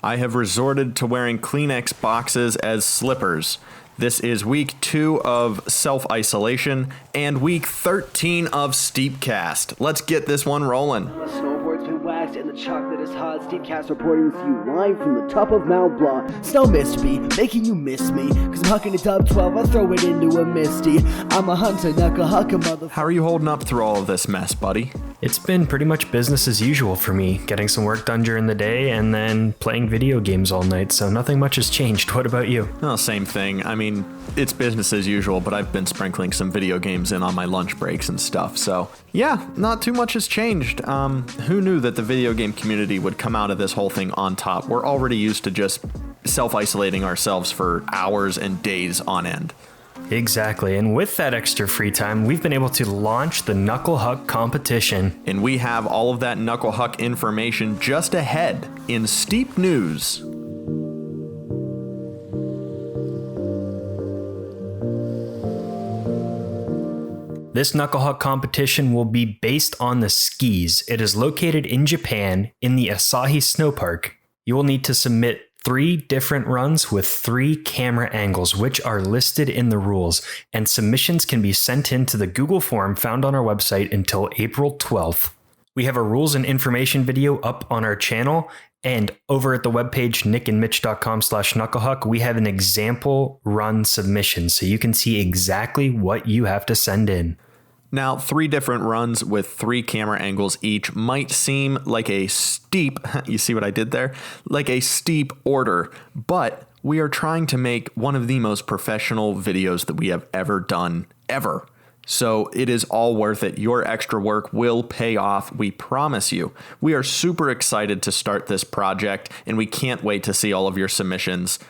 I have resorted to wearing Kleenex boxes as slippers. This is week 2 of self-isolation and week 13 of STEEPCAST. Let's get this one rolling. The snowboard's been waxed and the chocolate is hot. STEEPCAST reporting with you live from the top of Mount Blanc. Snow missed me, making you miss me. Cause I'm hucking it up 12, I throw it into a misty. I'm a hunter, knuckle hucker, motherfucker. How are you holding up through all of this mess, buddy? It's been pretty much business as usual for me, getting some work done during the day and then playing video games all night, so nothing much has changed. What about you? Oh, same thing. I mean, it's business as usual, but I've been sprinkling some video games in on my lunch breaks and stuff, so yeah, not too much has changed. Who knew that the video game community would come out of this whole thing on top? We're already used to just self-isolating ourselves for hours and days on end. Exactly, and with that extra free time, we've been able to launch the Knuckle Huck competition. And we have all of that Knuckle Huck information just ahead in Steep News. This Knuckle Huck competition will be based on the skis. It is located in Japan in the Asahi Snow Park. You will need to submit 3 different runs with 3 camera angles, which are listed in the rules, and submissions can be sent in to the Google form found on our website until April 12th. We have a rules and information video up on our channel, and over at the webpage nickandmitch.com/knucklehuck, we have an example run submission, so you can see exactly what you have to send in. Now, 3 different runs with 3 camera angles each might seem like a steep, you see what I did there? Like a steep order, but we are trying to make one of the most professional videos that we have ever done, ever. So it is all worth it. Your extra work will pay off, we promise you. We are super excited to start this project, and we can't wait to see all of your submissions.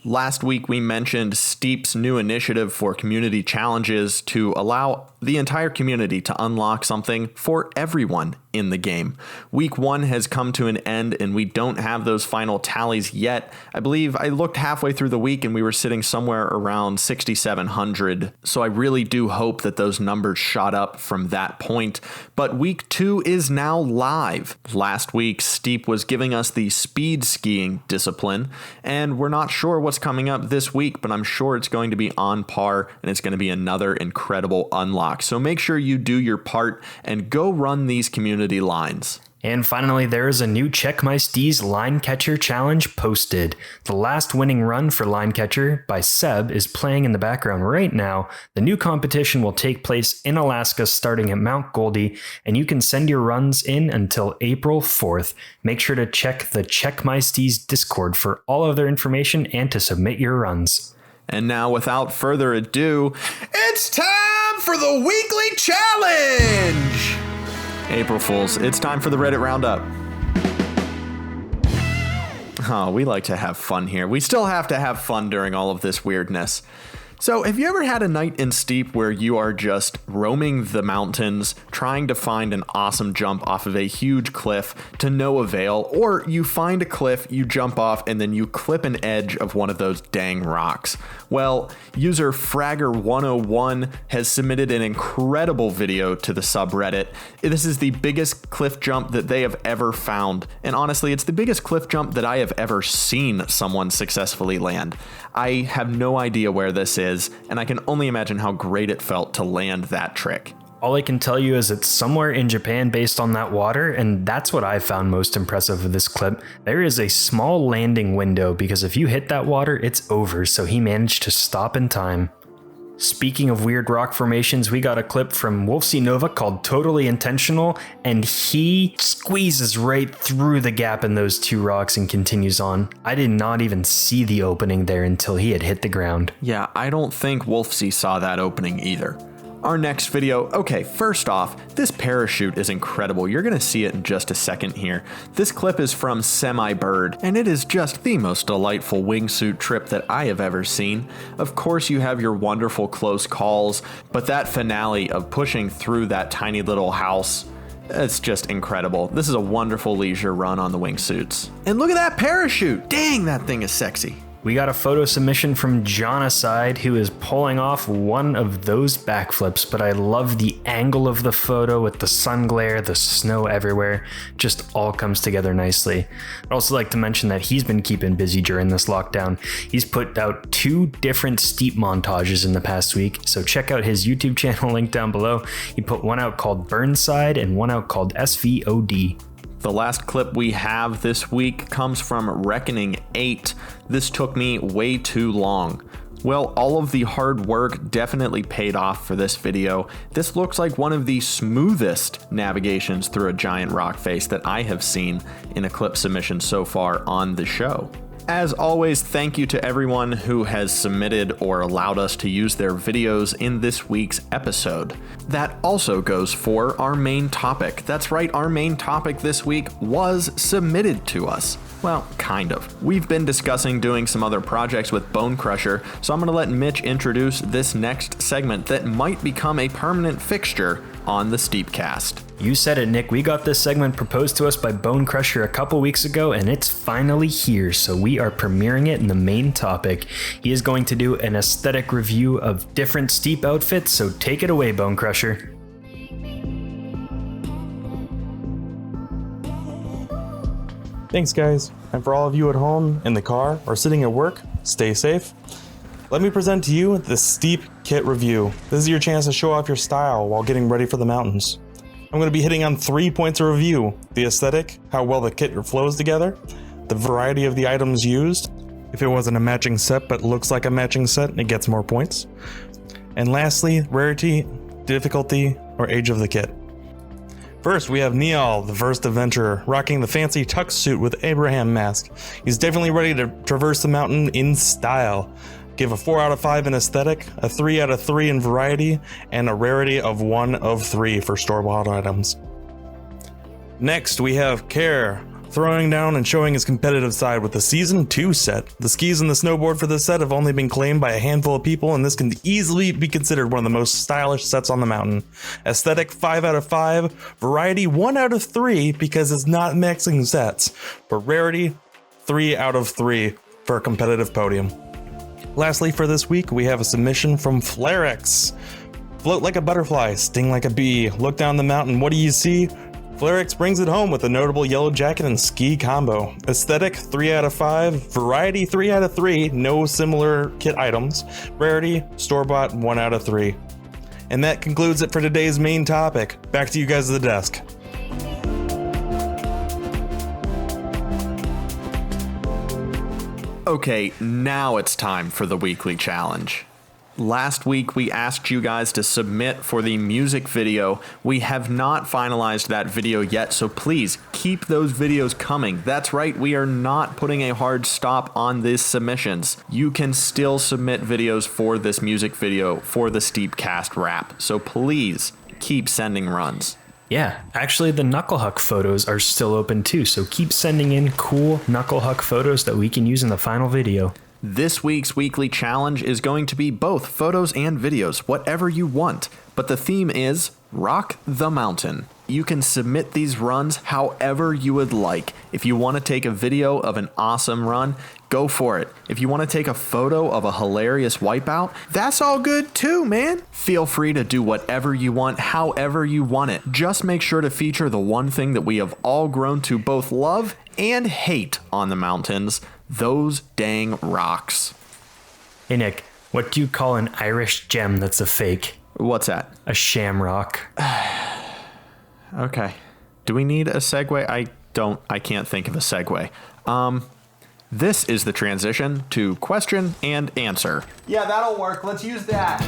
Last week, we mentioned Steep's new initiative for community challenges to allow the entire community to unlock something for everyone in the game. Week 1 has come to an end and we don't have those final tallies yet. I believe I looked halfway through the week and we were sitting somewhere around 6,700. So I really do hope that those numbers shot up from that point. But week 2 is now live. Last week, Steep was giving us the speed skiing discipline, and we're not sure what's coming up this week, but I'm sure it's going to be on par and it's going to be another incredible unlock. So make sure you do your part and go run these community lines. And finally, there is a new Check My Steez Line Catcher Challenge posted. The last winning run for Line Catcher by Seb is playing in the background right now. The new competition will take place in Alaska starting at Mount Goldie, and you can send your runs in until April 4th. Make sure to check the Check My Steez Discord for all other information and to submit your runs. And now, without further ado, it's time for the weekly challenge! April Fools, it's time for the Reddit Roundup. Oh, we like to have fun here. We still have to have fun during all of this weirdness. So, have you ever had a night in Steep where you are just roaming the mountains, trying to find an awesome jump off of a huge cliff to no avail, or you find a cliff, you jump off, and then you clip an edge of one of those dang rocks? Well, user Fragger101 has submitted an incredible video to the subreddit. This is the biggest cliff jump that they have ever found, and honestly, it's the biggest cliff jump that I have ever seen someone successfully land. I have no idea where this is, and I can only imagine how great it felt to land that trick. All I can tell you is it's somewhere in Japan based on that water, and that's what I found most impressive of this clip. There is a small landing window because if you hit that water, it's over, so he managed to stop in time. Speaking of weird rock formations, we got a clip from Wolfsy Nova called Totally Intentional, and he squeezes right through the gap in those 2 rocks and continues on. I did not even see the opening there until he had hit the ground. Yeah, I don't think Wolfsy saw that opening either. Our next video, okay, first off, this parachute is incredible. You're gonna see it in just a second here. This clip is from Semi-Bird, and it is just the most delightful wingsuit trip that I have ever seen. Of course, you have your wonderful close calls, but that finale of pushing through that tiny little house, it's just incredible. This is a wonderful leisure run on the wingsuits. And look at that parachute! Dang, that thing is sexy. We got a photo submission from Jonacide, who is pulling off one of those backflips, but I love the angle of the photo with the sun glare, the snow everywhere, just all comes together nicely. I'd also like to mention that he's been keeping busy during this lockdown. He's put out 2 different steep montages in the past week, so check out his YouTube channel link down below. He put one out called Burnside and one out called SVOD. The last clip we have this week comes from Reckoning 8. This took me way too long. Well, all of the hard work definitely paid off for this video. This looks like one of the smoothest navigations through a giant rock face that I have seen in a clip submission so far on the show. As always, thank you to everyone who has submitted or allowed us to use their videos in this week's episode. That also goes for our main topic. That's right, our main topic this week was submitted to us. Well, kind of. We've been discussing doing some other projects with Bone Crusher, so I'm going to let Mitch introduce this next segment that might become a permanent fixture on the STEEPCAST. You said it, Nick. We got this segment proposed to us by Bone Crusher a couple weeks ago, and it's finally here, so we are premiering it in the main topic. He is going to do an aesthetic review of different steep outfits, so take it away, Bone Crusher. Thanks, guys. And for all of you at home, in the car, or sitting at work, stay safe. Let me present to you the Steep Kit Review. This is your chance to show off your style while getting ready for the mountains. I'm going to be hitting on 3 points of review: the aesthetic, how well the kit flows together, the variety of the items used. If it wasn't a matching set but looks like a matching set, it gets more points. And lastly, rarity, difficulty, or age of the kit. First, we have Neal, the first adventurer, rocking the fancy tux suit with Abraham mask. He's definitely ready to traverse the mountain in style. Give a 4 out of 5 in aesthetic, a 3 out of 3 in variety, and a rarity of 1 of 3 for store-bought items. Next, we have Care, throwing down and showing his competitive side with the Season 2 set. The skis and the snowboard for this set have only been claimed by a handful of people, and this can easily be considered one of the most stylish sets on the mountain. Aesthetic 5 out of 5, variety 1 out of 3 because it's not mixing sets, but rarity 3 out of 3 for a competitive podium. Lastly, for this week, we have a submission from Flarex. Float like a butterfly, sting like a bee, look down the mountain, what do you see? Flarex brings it home with a notable yellow jacket and ski combo. Aesthetic 3 out of 5, variety 3 out of 3, no similar kit items, rarity store-bought 1 out of 3. And that concludes it for today's main topic. Back to you guys at the desk. Okay, now it's time for the weekly challenge. Last week, we asked you guys to submit for the music video. We have not finalized that video yet, so please keep those videos coming. That's right, we are not putting a hard stop on these submissions. You can still submit videos for this music video for the STEEPCAST wrap, so please keep sending runs. Yeah, actually the Knucklehuck photos are still open too, so keep sending in cool Knucklehuck photos that we can use in the final video. This week's weekly challenge is going to be both photos and videos, whatever you want, but the theme is Rock the Mountain. You can submit these runs however you would like. If you want to take a video of an awesome run, go for it. If you want to take a photo of a hilarious wipeout, that's all good too, man. Feel free to do whatever you want, however you want it. Just make sure to feature the one thing that we have all grown to both love and hate on the mountains: those dang rocks. Hey Nick, what do you call an Irish gem that's a fake? What's that? A shamrock. Okay. Do we need a segue? I can't think of a segue. This is the transition to question and answer. Yeah, that'll work. Let's use that.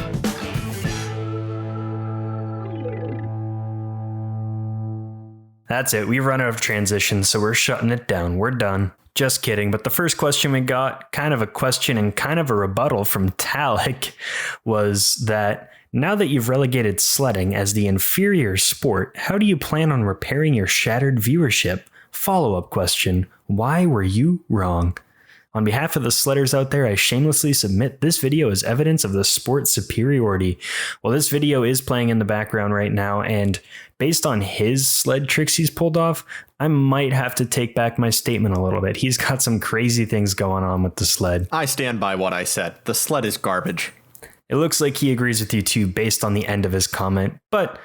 That's it. We run out of transitions, so we're shutting it down. We're done. Just kidding. But the first question we got, kind of a question and kind of a rebuttal from Talik, was that now that you've relegated sledding as the inferior sport, how do you plan on repairing your shattered viewership? Follow-up question: why were you wrong? On behalf of the sledders out there, I shamelessly submit this video as evidence of the sport's superiority. Well, this video is playing in the background right now, and based on his sled tricks he's pulled off, I might have to take back my statement a little bit. He's got some crazy things going on with the sled. I stand by what I said. The sled is garbage. It looks like he agrees with you too based on the end of his comment, but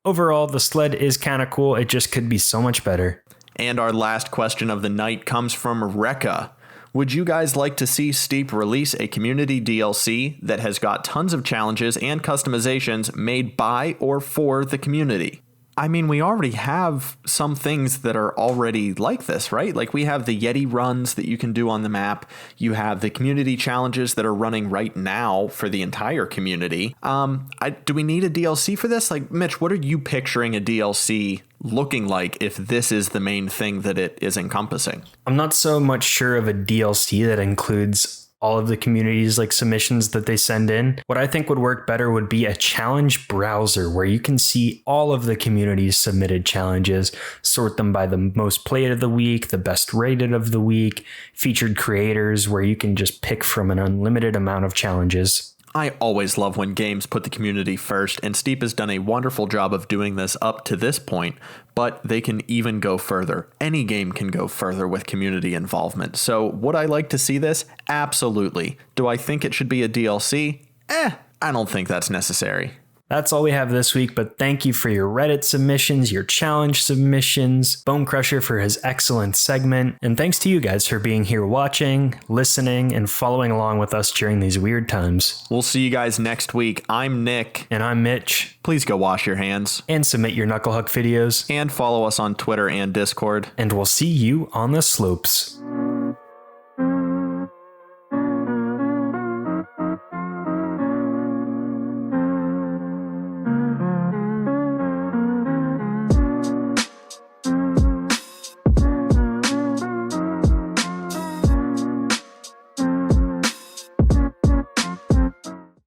overall, the sled is kind of cool. It just could be so much better. And our last question of the night comes from Rekka. Would you guys like to see Steep release a community DLC that has got tons of challenges and customizations made by or for the community? I mean, we already have some things that are already like this, right? Like we have the Yeti runs that you can do on the map. You have the community challenges that are running right now for the entire community. Do we need a DLC for this? Like, Mitch, what are you picturing a DLC looking like if this is the main thing that it is encompassing? I'm not so much sure of a DLC that includes all of the community's like submissions that they send in. What I think would work better would be a challenge browser where you can see all of the community's submitted challenges, sort them by the most played of the week, the best rated of the week, featured creators, where you can just pick from an unlimited amount of challenges. I always love when games put the community first, and Steep has done a wonderful job of doing this up to this point, but they can even go further. Any game can go further with community involvement. So would I like to see this? Absolutely. Do I think it should be a DLC? I don't think that's necessary. That's all we have this week, but thank you for your Reddit submissions, your challenge submissions, Bone Crusher for his excellent segment, and thanks to you guys for being here watching, listening, and following along with us during these weird times. We'll see you guys next week. I'm Nick. And I'm Mitch. Please go wash your hands. And submit your Knucklehuck videos. And follow us on Twitter and Discord. And we'll see you on the slopes.